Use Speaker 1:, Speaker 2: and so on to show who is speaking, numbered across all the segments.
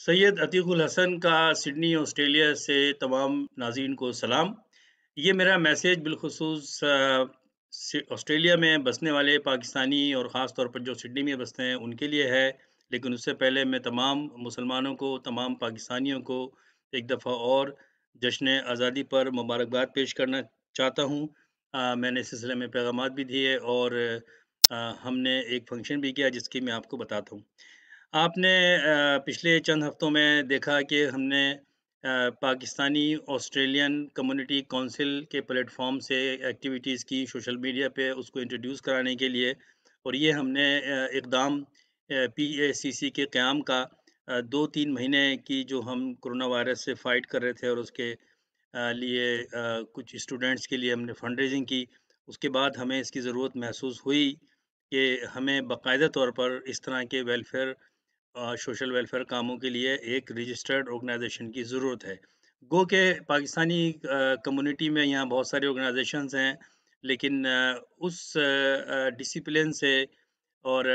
Speaker 1: सैयद अतीकुल हसन का Sydney Australia से तमाम नाज़रीन को सलाम। ये मेरा मैसेज बिलख़ुसूस ऑस्ट्रेलिया में बसने वाले पाकिस्तानी और ख़ास तौर पर जो सिडनी में बसते हैं उनके लिए है। लेकिन उससे पहले मैं तमाम मुसलमानों को, तमाम पाकिस्तानियों को एक दफ़ा और जश्न आज़ादी पर मुबारकबाद पेश करना चाहता हूँ। मैंने इस सिलसिले में पैगामात भी दिए और हमने एक फ़ंक्शन भी किया जिसकी मैं आपको बताता हूँ। आपने पिछले चंद हफ्तों में देखा कि हमने पाकिस्तानी ऑस्ट्रेलियन कम्युनिटी काउंसिल के प्लेटफॉर्म से एक्टिविटीज़ की सोशल मीडिया पे उसको इंट्रोड्यूस कराने के लिए। और ये हमने इक़दाम पीएसीसी के क़याम का 2-3 महीने की जो हम कोरोना वायरस से फ़ाइट कर रहे थे और उसके लिए कुछ स्टूडेंट्स के लिए हमने फंड रेज़िंग की। उसके बाद हमें इसकी ज़रूरत महसूस हुई कि हमें बाकायदा तौर पर इस तरह के सोशल वेलफेयर कामों के लिए एक रजिस्टर्ड ऑर्गेनाइजेशन की ज़रूरत है। गो के पाकिस्तानी कम्युनिटी में यहाँ बहुत सारे ऑर्गेनाइजेशंस हैं, लेकिन डिसिप्लिन से और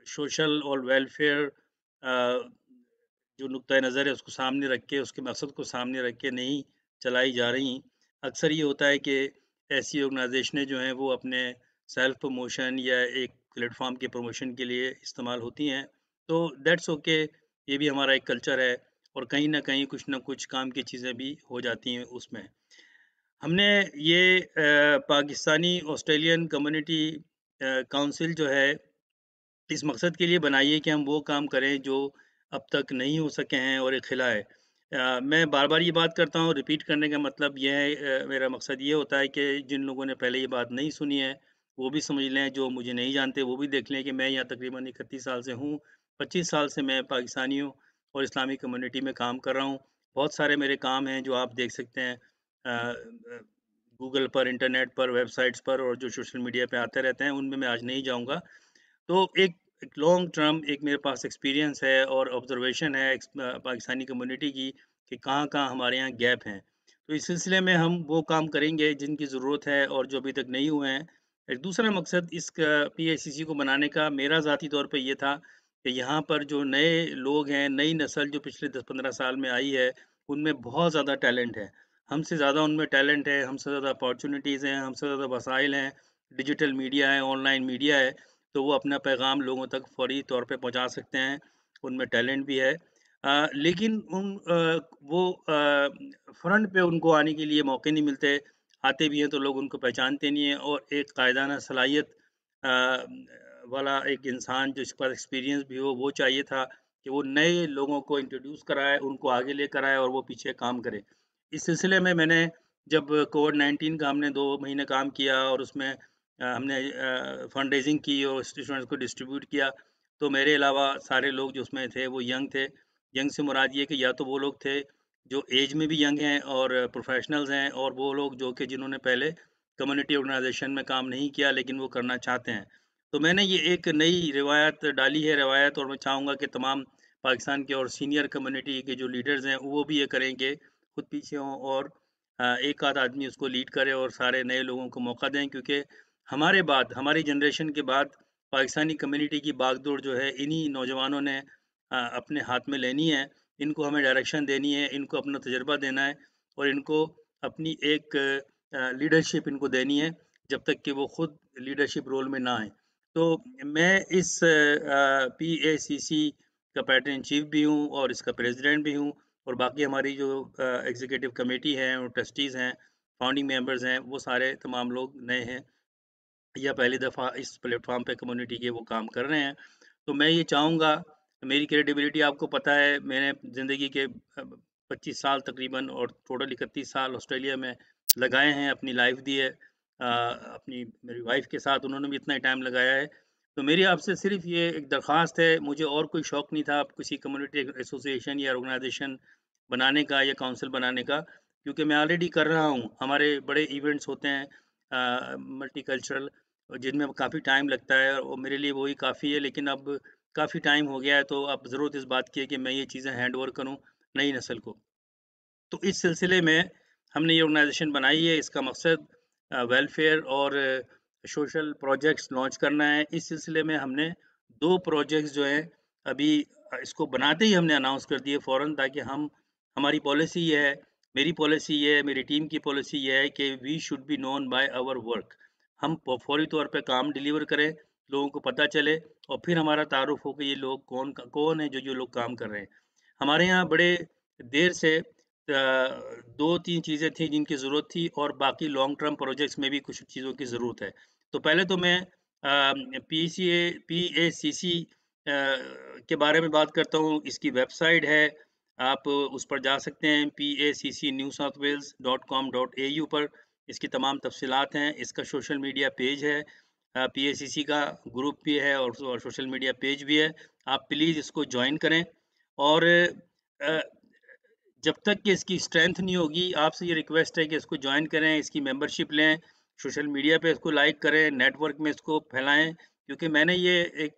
Speaker 1: सोशल और वेलफेयर जो नुक्ता नज़र है उसको सामने रख के, उसके मकसद को सामने रख के नहीं चलाई जा रही। अक्सर ये होता है कि ऐसी ऑर्गेनाइजेशनें जो हैं वो अपने सेल्फ प्रमोशन या एक प्लेटफॉर्म के प्रमोशन के लिए इस्तेमाल होती हैं। तो दैट्स ओके, ये भी हमारा एक कल्चर है और कहीं न कहीं कुछ न कुछ काम की चीज़ें भी हो जाती हैं उसमें। हमने ये पाकिस्तानी ऑस्ट्रेलियन कम्युनिटी काउंसिल जो है इस मकसद के लिए बनाई है कि हम वो काम करें जो अब तक नहीं हो सके हैं और एक खिला है। मैं बार-बार ये बात करता हूँ, रिपीट करने का मतलब ये है, मेरा मकसद ये होता है कि जिन लोगों ने पहले ये बात नहीं सुनी है, वो भी समझ लें, जो मुझे नहीं जानते वो भी देख लें कि मैं यहाँ तकरीबन 31 साल से हूँ। 25 साल से मैं पाकिस्तानियों और इस्लामी कम्युनिटी में काम कर रहा हूँ। बहुत सारे मेरे काम हैं जो आप देख सकते हैं गूगल पर, इंटरनेट पर, वेबसाइट्स पर और जो सोशल मीडिया पे आते रहते हैं, उनमें मैं आज नहीं जाऊँगा। तो एक लॉन्ग टर्म एक मेरे पास एक्सपीरियंस है और ऑब्ज़र्वेशन है पाकिस्तानी कम्युनिटी की कि कहाँ-कहाँ हमारे यहाँ गैप हैं। तो इस सिलसिले में हम वो काम करेंगे जिनकी ज़रूरत है और जो अभी तक नहीं हुए हैं। एक दूसरा मकसद इस पीआईसीसी को बनाने का मेरा ज़ाती तौर पे ये था कि यहाँ पर जो नए लोग हैं, नई नस्ल जो पिछले 10-15 साल में आई है, उनमें बहुत ज़्यादा टैलेंट है। हमसे ज़्यादा उनमें टैलेंट है, हमसे ज़्यादा अपॉर्च्युनिटीज़ हैं, हमसे ज़्यादा वसाइल हैं, डिजिटल मीडिया है, ऑनलाइन मीडिया है। तो वो अपना पैगाम लोगों तक फ़ौरी तौर पे पहुँचा सकते हैं, उनमें टैलेंट भी है। लेकिन वो फ्रंट पे उनको आने के लिए मौके नहीं मिलते, आते भी हैं तो लोग उनको पहचानते नहीं हैं और एक कायदाना सलाहियत वाला एक इंसान जिसके पास एक्सपीरियंस भी हो, वो चाहिए था कि वो नए लोगों को इंट्रोड्यूस कराए, उनको आगे लेकर आए और वो पीछे काम करे। इस सिलसिले में मैंने जब कोविड-19 का हमने 2 महीने काम किया और उसमें हमने फंड रेज़िंग की और स्टूडेंट्स को डिस्ट्रीब्यूट किया, तो मेरे अलावा सारे लोग जो उसमें थे वो यंग थे। यंग से मुराद ये कि या तो वो लोग थे जो एज में भी यंग हैं और प्रोफ़ेशनल्स हैं और वो लोग जो कि जिन्होंने पहले कम्युनिटी ऑर्गेनाइज़ेशन में काम नहीं किया लेकिन वो करना चाहते हैं। तो मैंने ये एक नई रिवायत डाली है रवायत और मैं चाहूँगा कि तमाम पाकिस्तान के और सीनियर कम्युनिटी के जो लीडर्स हैं वो भी ये करें कि खुद पीछे हों और एक आध आदमी उसको लीड करे और सारे नए लोगों को मौका दें, क्योंकि हमारे बाद, हमारी जनरेशन के बाद पाकिस्तानी कम्युनिटी की बागडोर जो है इन्हीं नौजवानों ने अपने हाथ में लेनी है। इनको हमें डायरेक्शन देनी है, इनको अपना तजुर्बा देना है और इनको अपनी एक लीडरशिप इनको देनी है, जब तक कि वो खुद लीडरशिप रोल में ना आएँ। तो मैं इस पीएसीसी का पैटर्न इन चीफ भी हूँ और इसका प्रेज़िडेंट भी हूँ और बाकी हमारी जो एग्ज़ीक्यूटिव कमेटी है और ट्रस्टीज़ हैं, फाउंडिंग मेंबर्स हैं, वो सारे तमाम लोग नए हैं या पहली दफ़ा इस प्लेटफ़ॉर्म पे कम्युनिटी के वो काम कर रहे हैं। तो मैं ये चाहूँगा, मेरी क्रेडिबिलिटी आपको पता है, मैंने ज़िंदगी के 25 साल तकरीबन और टोटल 31 साल ऑस्ट्रेलिया में लगाए हैं, अपनी लाइफ़ दी है। अपनी मेरी वाइफ़ के साथ उन्होंने भी इतना ही टाइम लगाया है। तो मेरी आपसे सिर्फ़ ये एक दरख़्वास्त है, मुझे और कोई शौक नहीं था किसी कम्युनिटी एसोसिएशन या ऑर्गेनाइज़ेशन बनाने का या काउंसिल बनाने का, क्योंकि मैं ऑलरेडी कर रहा हूँ। हमारे बड़े इवेंट्स होते हैं मल्टीकल्चरल, जिनमें काफ़ी टाइम लगता है और मेरे लिए वही काफ़ी है, लेकिन अब काफ़ी टाइम हो गया है तो अब ज़रूरत इस बात की है कि मैं ये चीज़ें हैंड ओवर करूँ नई नस्ल को। तो इस सिलसिले में हमने ये ऑर्गेनाइज़ेशन बनाई है, इसका मकसद वेलफेयर और सोशल प्रोजेक्ट्स लॉन्च करना है। इस सिलसिले में हमने 2 प्रोजेक्ट्स जो हैं अभी इसको बनाते ही हमने अनाउंस कर दिए फ़ौरन, ताकि हमारी पॉलिसी ये है, मेरी पॉलिसी ये है, मेरी टीम की पॉलिसी ये है कि we should be known by our work. हम फौरी तौर पे काम डिलीवर करें, लोगों को पता चले, और फिर हमारा तारुफ हो कि ये लोग कौन है जो लोग काम कर रहे हैं। हमारे यहाँ बड़े देर से 2-3 चीज़ें थी जिनकी ज़रूरत थी, और बाकी लॉन्ग टर्म प्रोजेक्ट्स में भी कुछ चीज़ों की ज़रूरत है। तो पहले तो मैं पीएसीसी के बारे में बात करता हूँ। इसकी वेबसाइट है, आप उस पर जा सकते हैं, paccnewsouthwales.com.au पर इसकी तमाम तफ़सीलात हैं। इसका सोशल मीडिया पेज है, पीएसीसी का ग्रुप भी है, और सोशल मीडिया पेज भी है। आप प्लीज़ इसको जॉइन करें, और जब तक कि इसकी स्ट्रेंथ नहीं होगी, आपसे ये रिक्वेस्ट है कि इसको जॉइन करें, इसकी मेंबरशिप लें, सोशल मीडिया पे इसको लाइक करें, नेटवर्क में इसको फैलाएँ, क्योंकि मैंने ये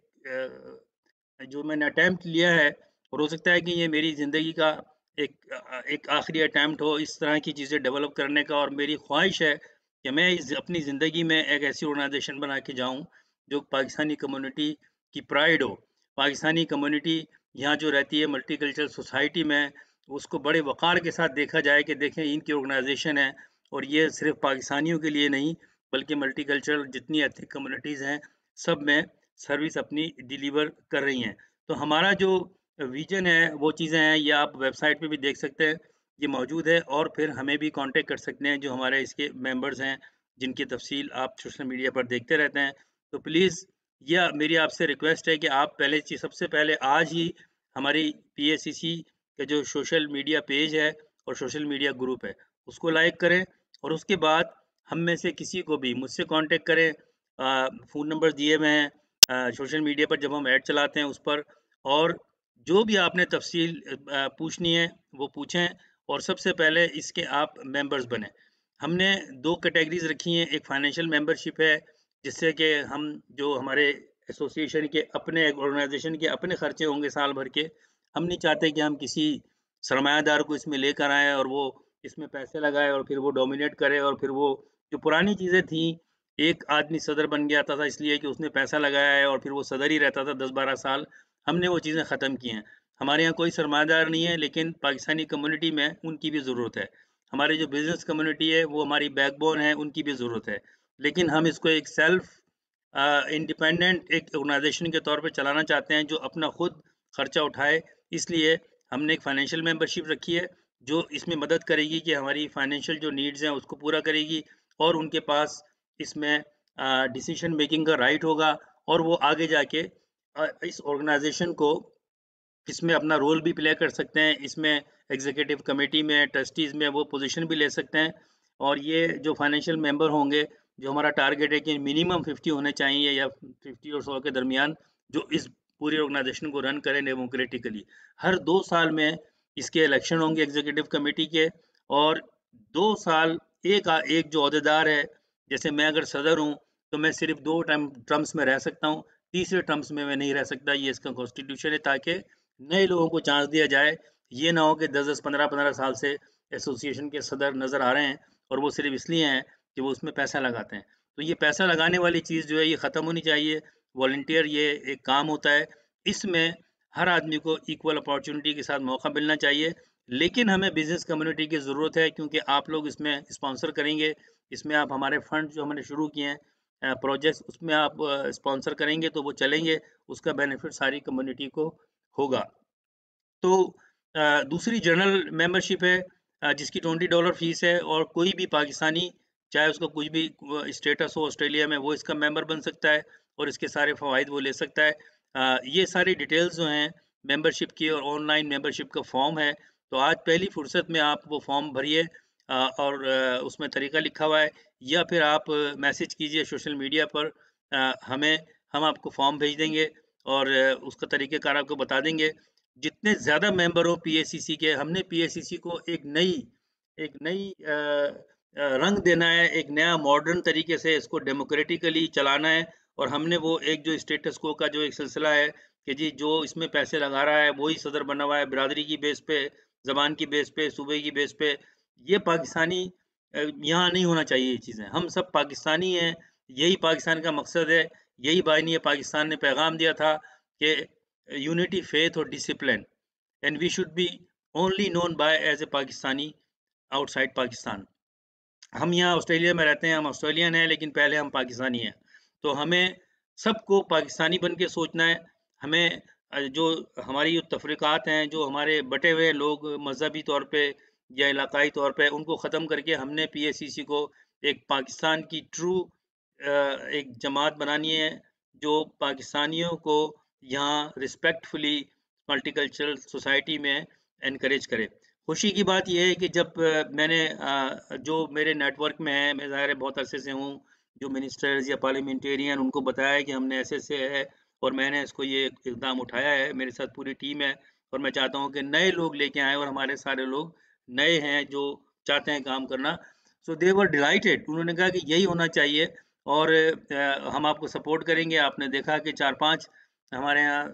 Speaker 1: जो मैंने अटेम्प्ट लिया है, और हो सकता है कि ये मेरी ज़िंदगी का एक आखिरी अटेम्प्ट हो इस तरह की चीज़ें डेवलप करने का, और मेरी ख्वाहिश है कि मैं अपनी ज़िंदगी में एक ऐसी ऑर्गेनाइजेशन बना के जाऊँ, जो पाकिस्तानी कम्युनिटी की प्राइड हो। पाकिस्तानी कम्युनिटी यहाँ जो रहती है मल्टीकल्चरल सोसाइटी में, उसको बड़े वक़ार के साथ देखा जाए कि देखें इनकी ऑर्गेनाइजेशन है, और ये सिर्फ़ पाकिस्तानियों के लिए नहीं, बल्कि मल्टीकल्चरल जितनी एथनिक कम्युनिटीज़ हैं, सब में सर्विस अपनी डिलीवर कर रही हैं। तो हमारा जो विज़न है, वो चीज़ें हैं, ये आप वेबसाइट पे भी देख सकते हैं, ये मौजूद है, और फिर हमें भी कॉन्टैक्ट कर सकते हैं, जो हमारे इसके मेंबर्स हैं, जिनकी तफ़सील आप सोशल मीडिया पर देखते रहते हैं। तो प्लीज़, ये मेरी आपसे रिक्वेस्ट है कि आप सबसे पहले आज ही हमारी पीएसीसी का जो सोशल मीडिया पेज है और सोशल मीडिया ग्रुप है, उसको लाइक करें, और उसके बाद हम में से किसी को भी मुझसे कांटेक्ट करें। फ़ोन नंबर दिए हुए हैं सोशल मीडिया पर, जब हम ऐड चलाते हैं उस पर, और जो भी आपने तफ़सील पूछनी है वो पूछें, और सबसे पहले इसके आप मेंबर्स बनें। हमने 2 कैटेगरीज़ रखी हैं, एक फाइनेंशियल मेंबरशिप है, जिससे कि हम जो हमारे एसोसिएशन के अपने ऑर्गेनाइजेशन के अपने खर्चे होंगे साल भर के, हम नहीं चाहते कि हम किसी सरमायादार को इसमें लेकर आएँ और वो इसमें पैसे लगाए और फिर वो डोमिनेट करे, और फिर वो जो पुरानी चीज़ें थी, एक आदमी सदर बन गया था इसलिए कि उसने पैसा लगाया है, और फिर वो सदर ही रहता था 10-12 साल, हमने वो चीज़ें ख़त्म की हैं। हमारे यहाँ कोई सरमायादार नहीं है, लेकिन पाकिस्तानी कम्युनिटी में उनकी भी ज़रूरत है। हमारी जो बिज़नेस कम्युनिटी है, वो हमारी बैकबोन है, उनकी भी ज़रूरत है। लेकिन हम इसको एक इंडिपेंडेंट एक ऑर्गेनाइजेशन के तौर पे चलाना चाहते हैं, जो अपना खुद खर्चा उठाए। इसलिए हमने एक फाइनेंशियल मेंबरशिप रखी है, जो इसमें मदद करेगी कि हमारी फाइनेंशियल जो नीड्स हैं उसको पूरा करेगी, और उनके पास इसमें डिसीजन मेकिंग का राइट होगा, और वो आगे जाके इस ऑर्गेनाइजेशन को इसमें अपना रोल भी प्ले कर सकते हैं। इसमें एग्जीक्यूटिव कमेटी में, ट्रस्टीज़ में वो पोजीशन भी ले सकते हैं, और ये जो फाइनेंशियल मेंबर होंगे, जो हमारा टारगेट है कि मिनिमम 50 होने चाहिए, या 50 और 100 के दरमियान, जो इस पूरी ऑर्गेनाइजेशन को रन करें डेमोक्रेटिकली। हर 2 साल में इसके इलेक्शन होंगे एग्जीक्यूटिव कमेटी के, और 2 साल एक जो ओहदेदार है, जैसे मैं अगर सदर हूँ, तो मैं सिर्फ 2 टर्म्स में रह सकता हूँ, तीसरे टर्म्स में मैं नहीं रह सकता। ये इसका कॉन्स्टिट्यूशन है, ताकि नए लोगों को चांस दिया जाए। ये ना हो कि 10-10, 15-15 साल से एसोसिएशन के सदर नज़र आ रहे हैं, और वो सिर्फ इसलिए हैं कि वो उसमें पैसा लगाते हैं। तो ये पैसा लगाने वाली चीज़ जो है, ये ख़त्म होनी चाहिए। वॉलंटियर ये एक काम होता है, इसमें हर आदमी को इक्वल अपॉर्चुनिटी के साथ मौका मिलना चाहिए। लेकिन हमें बिज़नेस कम्युनिटी की ज़रूरत है, क्योंकि आप लोग इसमें स्पॉन्सर करेंगे, इसमें आप हमारे फंड जो हमने शुरू किए हैं प्रोजेक्ट्स, उसमें आप स्पॉन्सर करेंगे तो वो चलेंगे, उसका बेनिफिट सारी कम्युनिटी को होगा। तो दूसरी जनरल मेंबरशिप है, जिसकी $20 फ़ीस है, और कोई भी पाकिस्तानी, चाहे उसका कुछ भी स्टेटस हो ऑस्ट्रेलिया में, वो इसका मेंबर बन सकता है, और इसके सारे फ़वाइद वो ले सकता है। ये सारी डिटेल्स जो हैं मेंबरशिप की, और ऑनलाइन मेंबरशिप का फॉर्म है, तो आज पहली फुर्सत में आप वो फॉर्म भरिए, और उसमें तरीका लिखा हुआ है, या फिर आप मैसेज कीजिए सोशल मीडिया पर हमें, हम आपको फॉर्म भेज देंगे, और उसका तरीक़ेकार आपको बता देंगे। जितने ज़्यादा मेंबर हो पीएसीसी के, हमने पीएसीसी को एक नई रंग देना है, एक नया मॉडर्न तरीके से इसको डेमोक्रेटिकली चलाना है, और हमने वो एक जो स्टेटस को का जो एक सिलसिला है कि जी जो इसमें पैसे लगा रहा है वही सदर बना हुआ है, बिरादरी की बेस पे, ज़बान की बेस पे, सूबे की बेस पे, ये पाकिस्तानी यहाँ नहीं होना चाहिए ये चीज़ें। हम सब पाकिस्तानी हैं, यही पाकिस्तान का मकसद है, यही बानी पाकिस्तान ने पैगाम दिया था कि unity, faith or discipline, and we should be only known by as a Pakistani outside Pakistan. हम यहाँ ऑस्ट्रेलिया में रहते हैं, हम ऑस्ट्रेलियन हैं, लेकिन पहले हम पाकिस्तानी हैं। तो हमें सबको पाकिस्तानी बन के सोचना है। हमें जो हमारी जो तफ़रीक़ात हैं, जो हमारे बटे हुए लोग मज़हबी तौर पे या इलाक़ाई तौर पे, उनको ख़त्म करके हमने पीएसीसी को एक पाकिस्तान की ट्रू एक जमात बनानी है, जो पाकिस्तानियों को यहाँ रिस्पेक्टफुली मल्टीकल्चरल सोसाइटी में एनकरेज करे। खुशी की बात ये है कि जब मैंने जो मेरे नेटवर्क में है, मैं ज़ाहिर है बहुत अरसे से हूँ, जो मिनिस्टर्स या पार्लियामेंटेरियन, उनको बताया कि हमने ऐसे-ऐसे है और मैंने इसको ये इक़दाम उठाया है, मेरे साथ पूरी टीम है और मैं चाहता हूँ कि नए लोग लेके आएँ और हमारे सारे लोग नए हैं जो चाहते हैं काम करना। सो दे वर डिलाइटेड, उन्होंने कहा कि यही होना चाहिए और हम आपको सपोर्ट करेंगे। आपने देखा कि 4-5 हमारे यहाँ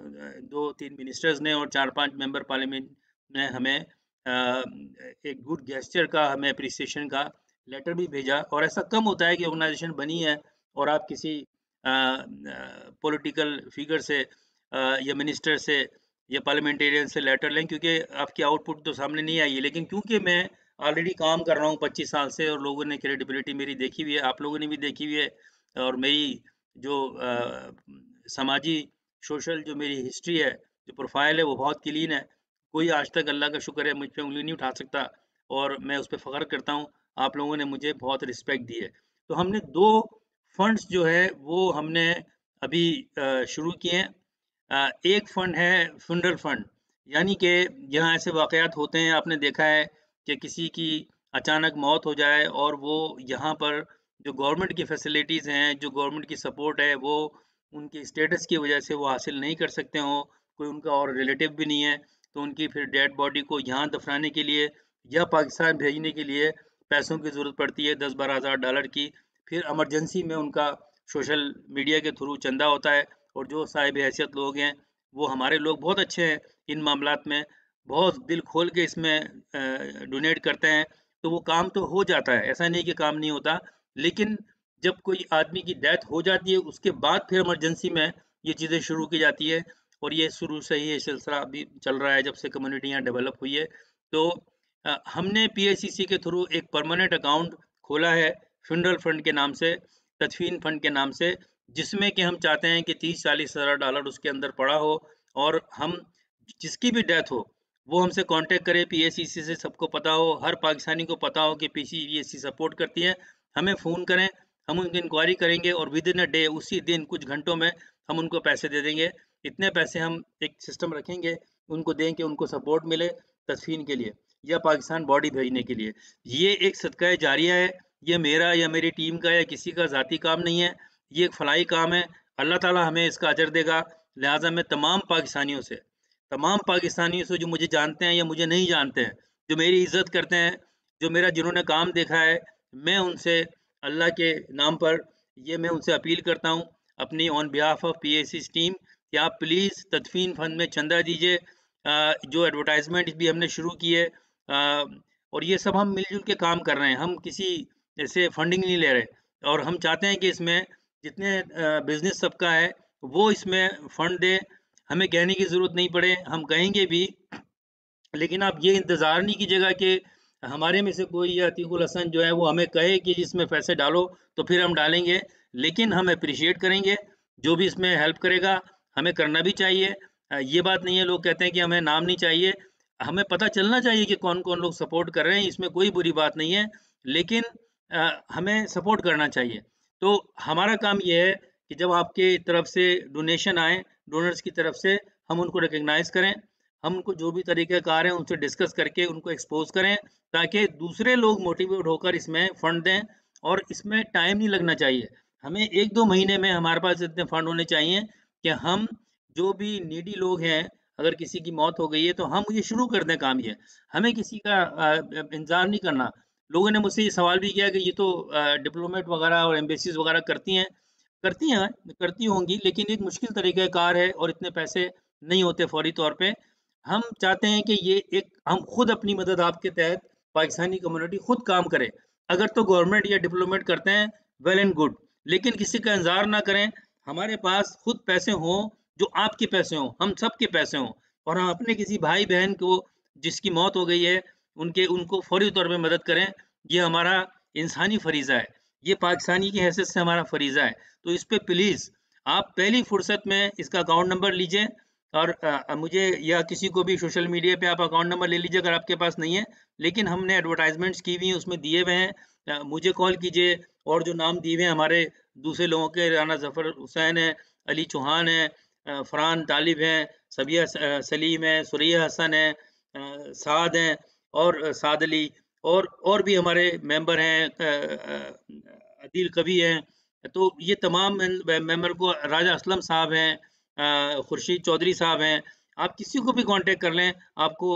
Speaker 1: 2-3 मिनिस्टर्स ने और 4-5 मेंबर पार्लियामेंट ने हमें एक गुड गेस्चर का, हमें एप्रिसिएशन का लेटर भी भेजा। और ऐसा कम होता है कि ऑर्गेनाइजेशन बनी है और आप किसी पॉलिटिकल फिगर से या मिनिस्टर से या पार्लियामेंटेरियन से लेटर लें, क्योंकि आपकी आउटपुट तो सामने नहीं आई है। लेकिन क्योंकि मैं ऑलरेडी काम कर रहा हूँ 25 साल से और लोगों ने क्रेडिबिलिटी मेरी देखी हुई है, आप लोगों ने भी देखी हुई है, और मेरी जो समाजी सोशल जो मेरी हिस्ट्री है, जो प्रोफाइल है, वो बहुत क्लीन है। कोई आज तक अल्लाह का शुक्र है मुझ पे उँगली नहीं उठा सकता और मैं उस पे फ़ख्र करता हूँ। आप लोगों ने मुझे बहुत रिस्पेक्ट दी है। तो हमने 2 फंड्स जो है वो हमने अभी शुरू किए हैं। एक फंड है फ्यूनरल फंड, यानी कि यहाँ ऐसे वाक़यात होते हैं, आपने देखा है कि किसी की अचानक मौत हो जाए और वो यहाँ पर जो गवर्नमेंट की फैसिलिटीज़ हैं, जो गवर्नमेंट की सपोर्ट है, वो उनके स्टेटस की वजह से वो हासिल नहीं कर सकते हों, कोई उनका और रिलेटिव भी नहीं है, तो उनकी फिर डेड बॉडी को यहाँ दफनाने के लिए या पाकिस्तान भेजने के लिए पैसों की ज़रूरत पड़ती है, 10-12 हज़ार डॉलर की। फिर इमरजेंसी में उनका सोशल मीडिया के थ्रू चंदा होता है और जो साहिब हैसियत लोग हैं, वो हमारे लोग बहुत अच्छे हैं इन मामलात में, बहुत दिल खोल के इसमें डोनेट करते हैं, तो वो काम तो हो जाता है, ऐसा नहीं कि काम नहीं होता। लेकिन जब कोई आदमी की डेथ हो जाती है, उसके बाद फिर इमरजेंसी में ये चीज़ें शुरू की जाती है और ये शुरू से ही ये सिलसिला अभी चल रहा है, जब से कम्युनिटी यहाँ डेवलप हुई है। तो हमने पीआईसीसी के थ्रू एक परमानेंट अकाउंट खोला है फ्यूनरल फंड के नाम से, तदफीन फंड के नाम से, जिसमें कि हम चाहते हैं कि 30-40 हज़ार डॉलर उसके अंदर पड़ा हो और हम जिसकी भी डेथ हो, वो हमसे कॉन्टैक्ट करे। पीएसीसी से सबको पता हो, हर पाकिस्तानी को पता हो कि पीसीसी सपोर्ट करती है, हमें फ़ोन करें, हम उनकी इंक्वायरी करेंगे और विदिन अ डे, उसी दिन कुछ घंटों में हम उनको पैसे दे देंगे। इतने पैसे हम एक सिस्टम रखेंगे, उनको दें कि उनको सपोर्ट मिले तदफीन के लिए या पाकिस्तान बॉडी भेजने के लिए। ये एक सदका जारिया है, ये मेरा या मेरी टीम का या किसी का ज़ाती काम नहीं है, ये एक फलाही काम है। अल्लाह ताला हमें इसका अजर देगा। लिहाज़ा मैं तमाम पाकिस्तानियों से जो मुझे जानते हैं या मुझे नहीं जानते हैं, जो मेरी इज़्ज़त करते हैं, जो मेरा जिन्होंने काम देखा है, मैं उनसे अल्लाह के नाम पर ये मैं उनसे अपील करता हूँ अपनी ऑन बिहाफ ऑफ पीएसीसी टीम कि आप प्लीज़ तदफीन फंड में चंदा दीजिए। जो एडवर्टाइजमेंट भी हमने शुरू की है और ये सब हम मिलजुल के काम कर रहे हैं, हम किसी से फंडिंग नहीं ले रहे और हम चाहते हैं कि इसमें जितने बिज़नेस सबका है वो इसमें फंड दे, हमें कहने की ज़रूरत नहीं पड़े, हम कहेंगे भी, लेकिन आप ये इंतज़ार नहीं कीजिएगा कि हमारे में से कोई या अतीकुल हसन जो है वो हमें कहे कि इसमें पैसे डालो, तो फिर हम डालेंगे। लेकिन हम एप्रिशिएट करेंगे, जो भी इसमें हेल्प करेगा, हमें करना भी चाहिए। ये बात नहीं है लोग कहते हैं कि हमें नाम नहीं चाहिए, हमें पता चलना चाहिए कि कौन-कौन लोग सपोर्ट कर रहे हैं, इसमें कोई बुरी बात नहीं है, लेकिन हमें सपोर्ट करना चाहिए। तो हमारा काम ये है कि जब आपके तरफ से डोनेशन आए, डोनर्स की तरफ से, हम उनको रिकॉग्नाइज़ करें, हम उनको जो भी तरीक़ेकार हैं उनसे डिस्कस करके उनको एक्सपोज़ करें, ताकि दूसरे लोग मोटिवेट होकर इसमें फंड दें और इसमें टाइम नहीं लगना चाहिए। हमें 1-2 महीने में हमारे पास इतने फंड होने चाहिए कि हम जो भी नीडी लोग हैं, अगर किसी की मौत हो गई है तो हम ये शुरू कर दें काम ये। हमें किसी का इंतज़ार नहीं करना। लोगों ने मुझसे ये सवाल भी किया कि ये तो डिप्लोमेट वगैरह और एम्बेसीज़ वगैरह करती हैं, करती होंगी, लेकिन एक मुश्किल तरीक़ेकार है और इतने पैसे नहीं होते फ़ौरी तौर पे। हम चाहते हैं कि ये एक हम खुद अपनी मदद आपके तहत पाकिस्तानी कम्युनिटी खुद काम करे। अगर तो गवर्नमेंट या डिप्लोमेट करते हैं, वेल एंड गुड, लेकिन किसी का इंतज़ार ना करें। हमारे पास खुद पैसे हों, जो आपके पैसे हों, हम सबके पैसे हों और हम अपने किसी भाई-बहन को जिसकी मौत हो गई है, उनको फौरी तौर पे मदद करें। ये हमारा इंसानी फ़रीज़ा है। ये पाकिस्तानी की हैसियत से हमारा फ़रीज़ा है। तो इस पे प्लीज़ आप पहली फ़ुर्सत में इसका अकाउंट नंबर लीजिए और मुझे या किसी को भी सोशल मीडिया पे आप अकाउंट नंबर ले लीजिए अगर आपके पास नहीं है। लेकिन हमने एडवर्टाइज़मेंट्स की हुई हैं, उसमें दिए हुए हैं। मुझे कॉल कीजिए और जो नाम दिए हुए हैं हमारे दूसरे लोगों के राना ज़फ़र हुसैन है, अली चौहान है, फ़रहान तालिब हैं, सबिया सलीम है, सुरैया हसन है, साद हैं और साद अली और भी हमारे मेंबर हैं, अदील कवी हैं। तो ये तमाम मेंबर को राजा असलम साहब हैं, खुर्शीद चौधरी साहब हैं। आप किसी को भी कांटेक्ट कर लें, आपको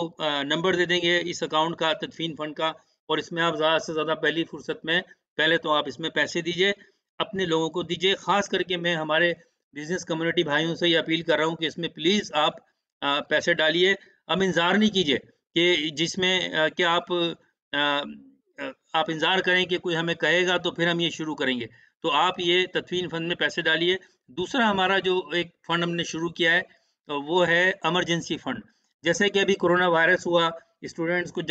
Speaker 1: नंबर दे देंगे इस अकाउंट का, तदफीन फंड का, और इसमें आप ज़्यादा से ज़्यादा पहली फुर्सत में पहले तो आप इसमें पैसे दीजिए, अपने लोगों को दीजिए। ख़ास करके मैं हमारे बिज़नेस कम्युनिटी भाइयों से ये अपील कर रहा हूँ कि इसमें प्लीज़ आप पैसे डालिए। अब इंतज़ार नहीं कीजिए कि जिसमें कि आप इंतज़ार करें कि कोई हमें कहेगा तो फिर हम ये शुरू करेंगे। तो आप ये तदफीन फ़ंड में पैसे डालिए। दूसरा हमारा जो एक फ़ंड हमने शुरू किया है वो है इमरजेंसी फ़ंड। जैसे कि अभी कोरोना वायरस हुआ, स्टूडेंट्स को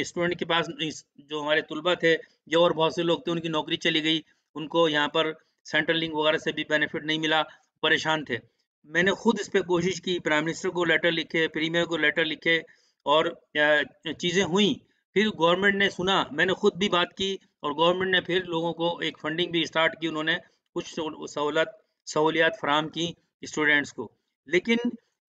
Speaker 1: स्टूडेंट के पास जो हमारे तुलबा थे या और बहुत से लोग थे उनकी नौकरी चली गई, उनको यहाँ पर सेंट्रल लिंक वगैरह से भी बेनिफिट नहीं मिला, परेशान थे। मैंने खुद इस पे कोशिश की, प्राइम मिनिस्टर को लेटर लिखे, प्रीमियर को लेटर लिखे और चीज़ें हुई। फिर गवर्नमेंट ने सुना, मैंने खुद भी बात की और गवर्नमेंट ने फिर लोगों को एक फंडिंग भी स्टार्ट की, उन्होंने कुछ सहूलियत फराहम की स्टूडेंट्स को। लेकिन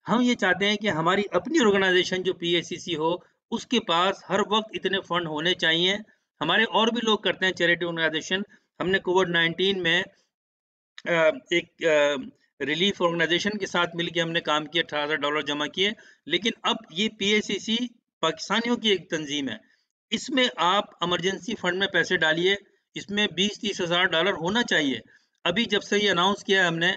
Speaker 1: हम ये चाहते हैं कि हमारी अपनी ऑर्गेनाइजेशन जो पीएसीसी हो, उसके पास हर वक्त इतने फंड होने चाहिए। हमारे और भी लोग करते हैं चैरिटी ऑर्गेनाइजेशन। हमने कोविड-19 में एक रिलीफ ऑर्गेनाइजेशन के साथ मिलके हमने काम किया, $18,000 जमा किए। लेकिन अब ये पीएसीसी पाकिस्तानियों की एक तंजीम है। इसमें आप इमरजेंसी फंड में पैसे डालिए, इसमें 20-30 हज़ार डॉलर होना चाहिए। अभी जब से ये अनाउंस किया है हमने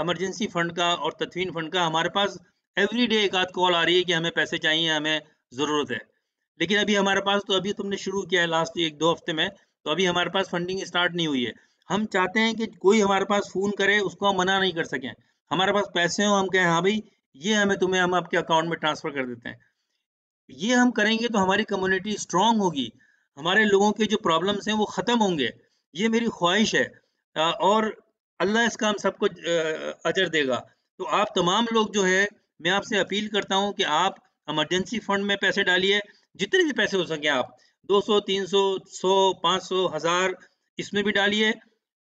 Speaker 1: इमरजेंसी फंड का और तदफीन फंड का, हमारे पास एवरी डे एक आध कॉल आ रही है कि हमें पैसे चाहिए, हमें ज़रूरत है। लेकिन अभी हमारे पास तो अभी तुमने शुरू किया है लास्ट 1-2 हफ्ते में, तो अभी हमारे पास फंडिंग स्टार्ट नहीं हुई है। हम चाहते हैं कि कोई हमारे पास फ़ोन करे, उसको हम मना नहीं कर सकें। हमारे पास पैसे हों, हम कहें हाँ भाई, ये हम आपके अकाउंट में ट्रांसफ़र कर देते हैं। ये हम करेंगे तो हमारी कम्युनिटी स्ट्रॉन्ग होगी, हमारे लोगों के जो प्रॉब्लम्स हैं वो ख़त्म होंगे। ये मेरी ख्वाहिश है और अल्लाह इसका हम सबको अजर देगा। तो आप तमाम लोग जो है, मैं आपसे अपील करता हूँ कि आप इमरजेंसी फंड में पैसे डालिए, जितने भी पैसे हो सकें आप 200, 300, 100, 500, 1000 इसमें भी डालिए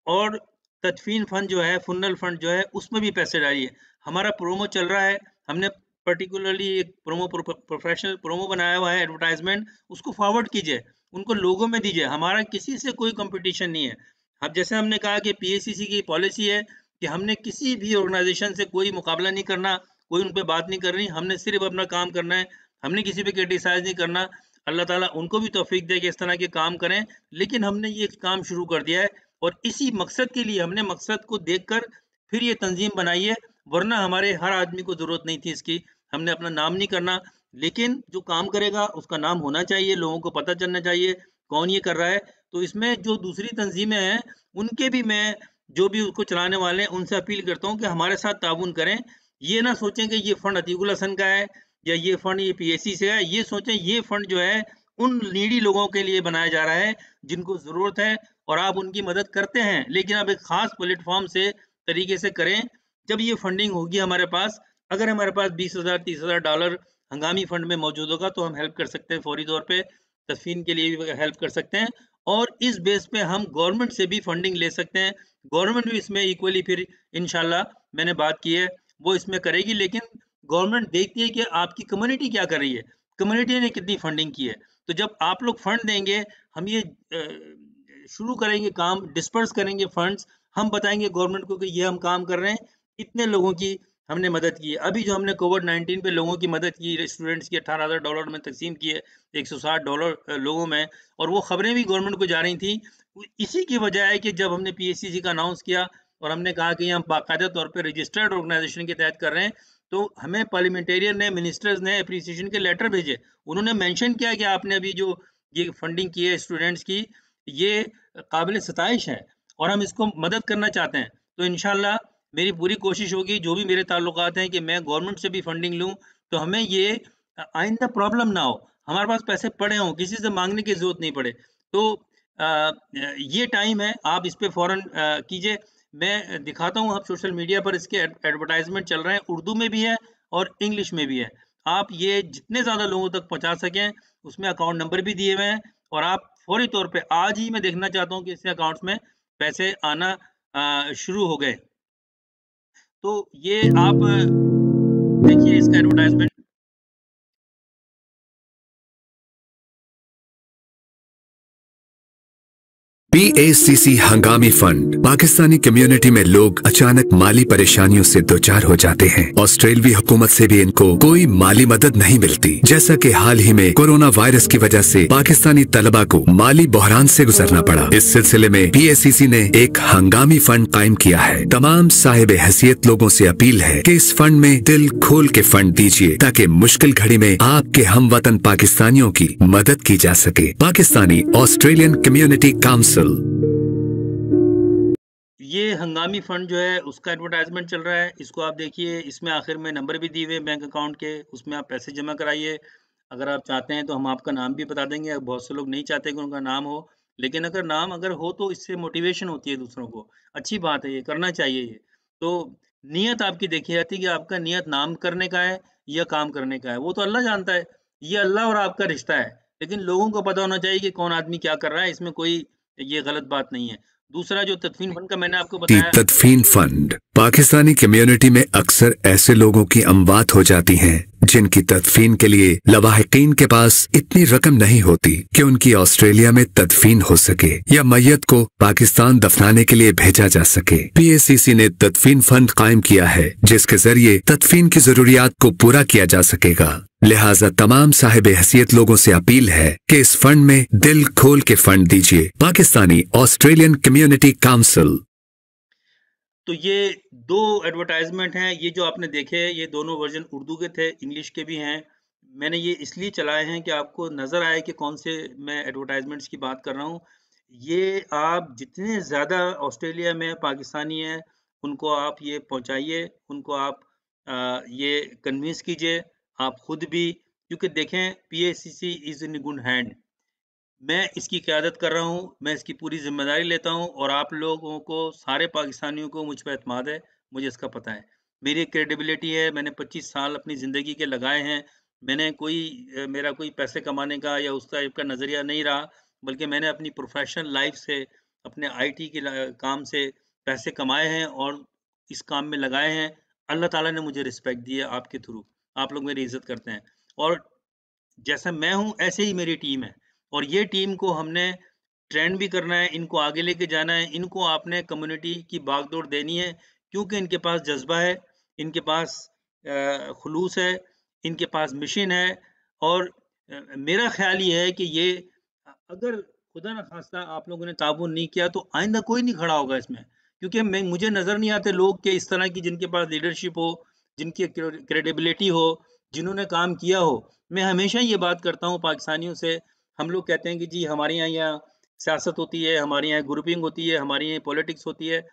Speaker 1: और तदफीन फंड जो है, फुन्नल फंड जो है, उसमें भी पैसे डालिए। हमारा प्रोमो चल रहा है, हमने पर्टिकुलरली एक प्रोफेशनल प्रोमो बनाया हुआ है, एडवर्टाइज़मेंट, उसको फॉरवर्ड कीजिए, उनको लोगों में दीजिए। हमारा किसी से कोई कॉम्पिटिशन नहीं है। अब जैसे हमने कहा कि पीएसीसी की पॉलिसी है कि हमने किसी भी ऑर्गेनाइज़ेशन से कोई मुकाबला नहीं करना, कोई उन पे बात नहीं करनी, हमने सिर्फ़ अपना काम करना है, हमने किसी पे क्रिटिसाइज़ नहीं करना। अल्लाह ताला उनको भी तौफ़ीक दे कि इस तरह के काम करें, लेकिन हमने ये काम शुरू कर दिया है और इसी मकसद के लिए हमने मकसद को देखकर फिर ये तंज़ीम बनाई है, वरना हमारे हर आदमी को ज़रूरत नहीं थी इसकी। हमने अपना नाम नहीं करना, लेकिन जो काम करेगा उसका नाम होना चाहिए, लोगों को पता चलना चाहिए, कौन ये कर रहा है। तो इसमें जो दूसरी तंज़ीमें हैं, उनके भी मैं जो भी उसको चलाने वाले हैं, उनसे अपील करता हूँ कि हमारे साथ ताउन करें। ये ना सोचें कि ये फ़ंड अतीकुल हसन का है या ये फ़ंड ये पीएसी से है, ये सोचें ये फ़ंड जो है उन नीडी लोगों के लिए बनाया जा रहा है, जिनको ज़रूरत है और आप उनकी मदद करते हैं, लेकिन आप एक ख़ास प्लेटफ़ॉर्म से तरीके से करें। जब ये फंडिंग होगी हमारे पास, अगर हमारे पास 20,000 $30,000 डॉलर हंगामी फंड में मौजूद होगा, तो हम हेल्प कर सकते हैं फौरी तौर पे, तदफ़ीन के लिए भी हेल्प कर सकते हैं और इस बेस पे हम गवर्नमेंट से भी फंडिंग ले सकते हैं। गवर्नमेंट भी इसमें इक्वली फिर इंशाल्लाह मैंने बात की है, वो इसमें करेगी, लेकिन गवर्नमेंट देखती है कि आपकी कम्युनिटी क्या कर रही है, कम्युनिटी ने कितनी फंडिंग की है। तो जब आप लोग फंड देंगे, हम ये शुरू करेंगे काम, डिस्पर्स करेंगे फंड्स, हम बताएँगे गवर्नमेंट को कि ये हम काम कर रहे हैं, इतने लोगों की हमने मदद की है। अभी जो हमने कोविड-19 पे लोगों की मदद की, स्टूडेंट्स की $18,000 में तक़सीम किए, $160 लोगों में, और वो खबरें भी गवर्नमेंट को जा रही थी। इसी की वजह है कि जब हमने पीएसीसी का अनाउंस किया और हमने कहा कि हम बाकायदा तौर पे रजिस्टर्ड ऑर्गेनाइजेशन के तहत कर रहे हैं, तो हमें पार्लियामेंटेरियन ने, मिनिस्टर्स ने एप्रिसिएशन के लेटर भेजे। उन्होंने मेंशन किया कि आपने अभी जो ये फंडिंग की है स्टूडेंट्स की, ये काबिल सताइश है और हम इसको मदद करना चाहते हैं। तो इंशाल्लाह मेरी पूरी कोशिश होगी जो भी मेरे ताल्लुकात हैं कि मैं गवर्नमेंट से भी फंडिंग लूँ, तो हमें ये आइंदा प्रॉब्लम ना हो। हमारे पास पैसे पड़े हों, किसी से माँगने की ज़रूरत नहीं पड़े। तो ये टाइम है, आप इस पे फ़ौरन कीजिए। मैं दिखाता हूँ, आप सोशल मीडिया पर इसके एडवर्टाइज़मेंट चल रहे हैं, उर्दू में भी है और इंग्लिश में भी है। आप ये जितने ज़्यादा लोगों तक पहुँचा सकें, उसमें अकाउंट नंबर भी दिए हुए हैं और आप फ़ौरी तौर पे आज ही मैं देखना चाहता हूँ कि इससे अकाउंट्स में पैसे आना शुरू हो गए। तो ये आप देखिए इसका एडवर्टाइज़मेंट।
Speaker 2: PACC हंगामी फंड। पाकिस्तानी कम्युनिटी में लोग अचानक माली परेशानियों से दो चार हो जाते हैं। ऑस्ट्रेलवी हुकूमत से भी इनको कोई माली मदद नहीं मिलती। जैसा कि हाल ही में कोरोना वायरस की वजह से पाकिस्तानी तलबा को माली बहरान से गुजरना पड़ा। इस सिलसिले में PACC ने एक हंगामी फंड कायम किया है। तमाम साहिब हैसियत लोगों से अपील है कि इस फंड में दिल खोल के फंड दीजिए ताकि मुश्किल घड़ी में आपके हमवतन पाकिस्तानियों की मदद की जा सके। Pakistani Australian community council.
Speaker 1: ये हंगामी फंड जो है उसका एडवर्टाइजमेंट चल रहा है, इसको आप देखिए। इसमें आखिर में नंबर भी दिए हुए हैं बैंक अकाउंट के, उसमें आप पैसे जमा कराइए। अगर आप चाहते हैं तो हम आपका नाम भी बता देंगे। बहुत से लोग नहीं चाहते कि उनका नाम हो, लेकिन अगर नाम अगर हो तो इससे मोटिवेशन होती है दूसरों को। अच्छी बात है, ये करना चाहिए ये। तो नियत आपकी देखी जाती है कि आपका नियत नाम करने का है या काम करने का है, वो तो अल्लाह जानता है। ये अल्लाह और आपका रिश्ता है, लेकिन लोगों को पता होना चाहिए कि कौन आदमी क्या कर रहा है, इसमें कोई ये गलत बात नहीं है। दूसरा जो तदफीन फंड का मैंने आपको बताया।
Speaker 2: तदफीन फंड। पाकिस्तानी कम्युनिटी में अक्सर ऐसे लोगों की अमवात हो जाती हैं जिनकी तदफीन के लिए लवाहिकीन के पास इतनी रकम नहीं होती कि उनकी ऑस्ट्रेलिया में तदफीन हो सके या मैयत को पाकिस्तान दफनाने के लिए भेजा जा सके। PACC ने तदफीन फंड कायम किया है जिसके जरिए तदफीन की जरूरियात को पूरा किया जा सकेगा। लिहाजा तमाम साहिब हैसियत लोगों से अपील है कि इस फंड में दिल खोल के फंड दीजिए। Pakistani Australian community council.
Speaker 1: तो ये 2 एडवर्टाइज़मेंट हैं, ये जो आपने देखे, ये दोनों वर्ज़न उर्दू के थे, इंग्लिश के भी हैं। मैंने ये इसलिए चलाए हैं कि आपको नज़र आए कि कौन से मैं एडवर्टाइज़मेंट्स की बात कर रहा हूँ। ये आप जितने ज़्यादा ऑस्ट्रेलिया में पाकिस्तानी हैं, उनको आप ये पहुँचाइए, उनको आप ये कन्विंस कीजिए, आप खुद भी। क्योंकि देखें, PACC is in good hand. मैं इसकी क़यादत कर रहा हूँ, मैं इसकी पूरी ज़िम्मेदारी लेता हूँ और आप लोगों को, सारे पाकिस्तानियों को मुझ पे एतमाद है, मुझे इसका पता है। मेरी क्रेडिबिलिटी है, मैंने 25 साल अपनी ज़िंदगी के लगाए हैं। मैंने कोई मेरा कोई पैसे कमाने का या उस टाइप का नज़रिया नहीं रहा, बल्कि मैंने अपनी प्रोफ़ेशनल लाइफ़ से, अपने IT के काम से पैसे कमाए हैं और इस काम में लगाए हैं। अल्लाह ताला ने मुझे रिस्पेक्ट दी है आपके थ्रू। आप लोग मेरी इज़्ज़त करते हैं और जैसा मैं हूँ, ऐसे ही मेरी टीम है और ये टीम को हमने ट्रेंड भी करना है, इनको आगे लेके जाना है, इनको आपने कम्युनिटी की बागडोर देनी है, क्योंकि इनके पास जज़्बा है, इनके पास खुलूस है, इनके पास मिशन है और मेरा ख़्याल ये है कि ये अगर खुदा न ख़ास्ता आप लोगों ने ताउन नहीं किया, तो आइंदा कोई नहीं खड़ा होगा इसमें। क्योंकि मैं मुझे नज़र नहीं आते लोग कि इस तरह की जिनके पास लीडरशिप हो, जिनकी क्रेडिबिलिटी हो, जिन्होंने काम किया हो। मैं हमेशा ये बात करता हूँ पाकिस्तानियों से, हम लोग कहते हैं कि जी हमारे यहाँ सियासत होती है, हमारे यहाँ ग्रुपिंग होती है, हमारे यहाँ पॉलिटिक्स होती है।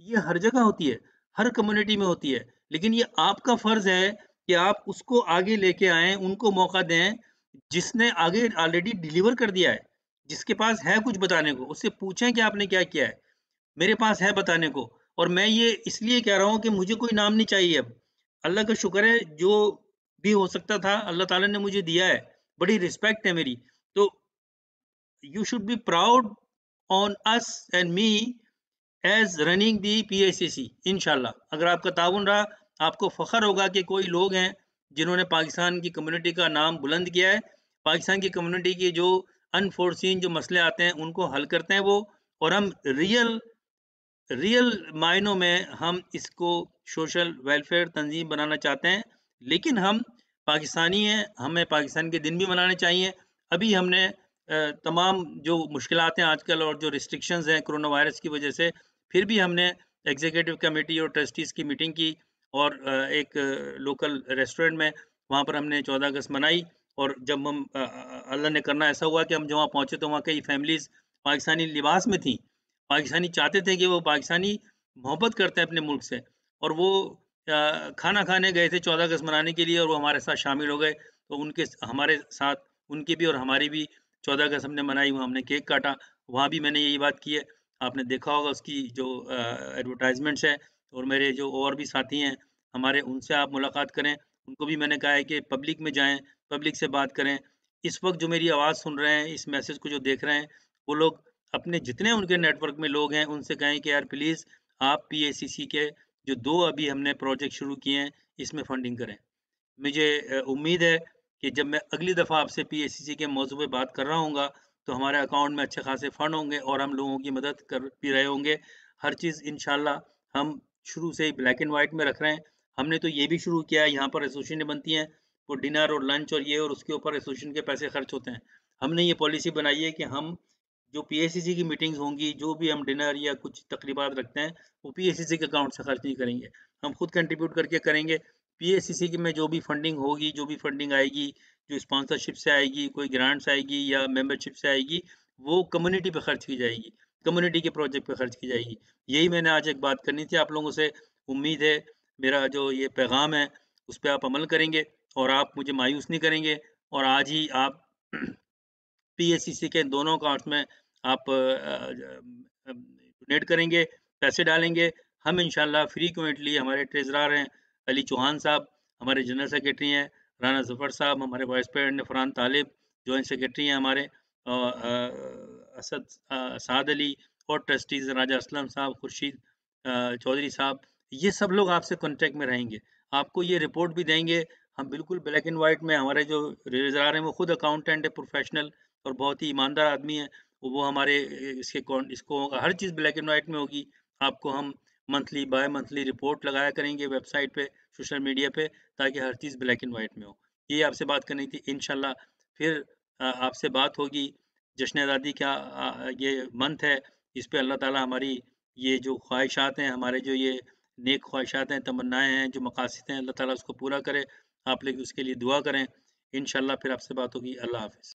Speaker 1: ये हर जगह होती है, हर कम्युनिटी में होती है। लेकिन ये आपका फ़र्ज़ है कि आप उसको आगे लेके आएँ, उनको मौका दें, जिसने आगे ऑलरेडी डिलीवर कर दिया है, जिसके पास है कुछ बताने को, उससे पूछें कि आपने क्या किया है? मेरे पास है बताने को और मैं ये इसलिए कह रहा हूँ कि मुझे कोई नाम नहीं चाहिए अब। अल्लाह का शुक्र है, जो भी हो सकता था अल्लाह ताला ने मुझे दिया है, बड़ी रिस्पेक्ट है मेरी। तो you should be proud on us and me as running the PACC इंशाल्लाह। अगर आपका ताउन रहा, आपको फ़ख्र होगा कि कोई लोग हैं, जिन्होंने पाकिस्तान की कम्युनिटी का नाम बुलंद किया है। पाकिस्तान की कम्युनिटी के जो अनफ़ोर्सीन जो मसले आते हैं, उनको हल करते हैं वो और हम रियल रियल मायनों में हम इसको सोशल वेलफेयर तंजीम बनाना चाहते हैं, लेकिन हम पाकिस्तानी हैं, हमें पाकिस्तान के दिन भी मनाने चाहिए। अभी हमने तमाम जो मुश्किलात हैं आजकल और जो रिस्ट्रिक्शंस हैं कोरोना वायरस की वजह से, फिर भी हमने एग्जीक्यूटिव कमेटी और ट्रस्टीज़ की मीटिंग की और एक लोकल रेस्टोरेंट में, वहाँ पर हमने 14 अगस्त मनाई और जब हम अल्लाह ने करना ऐसा हुआ कि हम जहाँ पहुँचे तो वहाँ कई फैमिलीज़ पाकिस्तानी लिबास में थीं। पाकिस्तानी चाहते थे कि वो पाकिस्तानी मोहब्बत करते हैं अपने मुल्क से और वो खाना खाने गए थे 14 अगस्त मनाने के लिए और वो हमारे साथ शामिल हो गए। तो उनके हमारे साथ उनकी भी और हमारी भी 14 अगस्त हमने मनाई, वहाँ हमने केक काटा। वहाँ भी मैंने यही बात की है। आपने देखा होगा उसकी जो एडवर्टाइज़मेंट्स है और मेरे जो और भी साथी हैं हमारे, उनसे आप मुलाकात करें। उनको भी मैंने कहा है कि पब्लिक में जाएँ, पब्लिक से बात करें। इस वक़्त जो मेरी आवाज़ सुन रहे हैं, इस मैसेज को जो देख रहे हैं, वो लोग अपने जितने उनके नेटवर्क में लोग हैं, उनसे कहें कि यार प्लीज़ आप पीएसीसी के जो 2 अभी हमने प्रोजेक्ट शुरू किए हैं, इसमें फंडिंग करें। मुझे उम्मीद है कि जब मैं अगली दफ़ा आपसे पीएसीसी के मौज़ू पे बात कर रहा होऊँगा, तो हमारे अकाउंट में अच्छे खासे फंड होंगे और हम लोगों की मदद कर भी रहे होंगे। हर चीज़ इंशाअल्लाह हम शुरू से ही ब्लैक एंड व्हाइट में रख रहे हैं। हमने तो ये भी शुरू किया है, यहाँ पर एसोसिएशनें बनती हैं, वो डिनर और लंच और ये और उसके ऊपर एसोसिएशन के पैसे खर्च होते हैं। हमने ये पॉलिसी बनाई है कि हम जो पीएसीसी की मीटिंग्स होंगी, जो भी हम डिनर या कुछ तकरीबात रखते हैं, वो पीएसीसी के अकाउंट से खर्च नहीं करेंगे। हम खुद कंट्रीब्यूट करके करेंगे। पीएसीसी की में जो भी फंडिंग होगी, जो भी फंडिंग आएगी, जो स्पॉन्सरशिप से आएगी, कोई ग्रांट्स आएगी या मेंबरशिप से आएगी, वो कम्युनिटी पे खर्च की जाएगी, कम्युनिटी के प्रोजेक्ट पे खर्च की जाएगी। यही मैंने आज एक बात करनी थी आप लोगों से। उम्मीद है मेरा जो ये पैगाम है, उस पे आप अमल करेंगे और आप मुझे मायूस नहीं करेंगे और आज ही आप पीएसीसी के दोनों अकाउंट्स में आप डोनेट करेंगे, पैसे डालेंगे। हम इंशाअल्लाह फ्रीक्वेंटली हमारे ट्रेज़रर हैं अली चौहान साहब, हमारे जनरल सेक्रेटरी हैं राना ज़फ़र साहब, हमारे वाइस प्रेज़िडेंट हैं फ़रहान तालिब, जॉइंट सेक्रेटरी हैं हमारे असद साद अली और ट्रस्टीज़ राजा असलम साहब, खुर्शीद चौधरी साहब, ये सब लोग आपसे कॉन्टैक्ट में रहेंगे। आपको ये रिपोर्ट भी देंगे। हम बिल्कुल ब्लैक एंड व्हाइट में हमारे जो रजिस्ट्रार हैं वो खुद अकाउंटेंट है प्रोफेशनल और बहुत ही ईमानदार आदमी है। वो हमारे इसके कौन इसको हर चीज़ ब्लैक एंड व्हाइट में होगी। आपको हम मंथली बाय मंथली रिपोर्ट लगाया करेंगे वेबसाइट पे, सोशल मीडिया पे, ताकि हर चीज़ ब्लैक एंड व्हाइट में हो। ये आपसे बात करनी थी। इंशाल्लाह फिर आपसे बात होगी। जश्न आज़ादी का ये मंथ है, इस पे अल्लाह ताला हमारी ये जो ख्वाहिशात हैं, हमारे जो ये नेक ख्वाहिशात हैं, तमन्नाएँ हैं, जो मकासद हैं, अल्लाह ताला उसको पूरा करे। आप लोग उसके लिए दुआ करें। इंशाल्लाह फिर आपसे बात होगी। अल्लाह हाफ़िज़।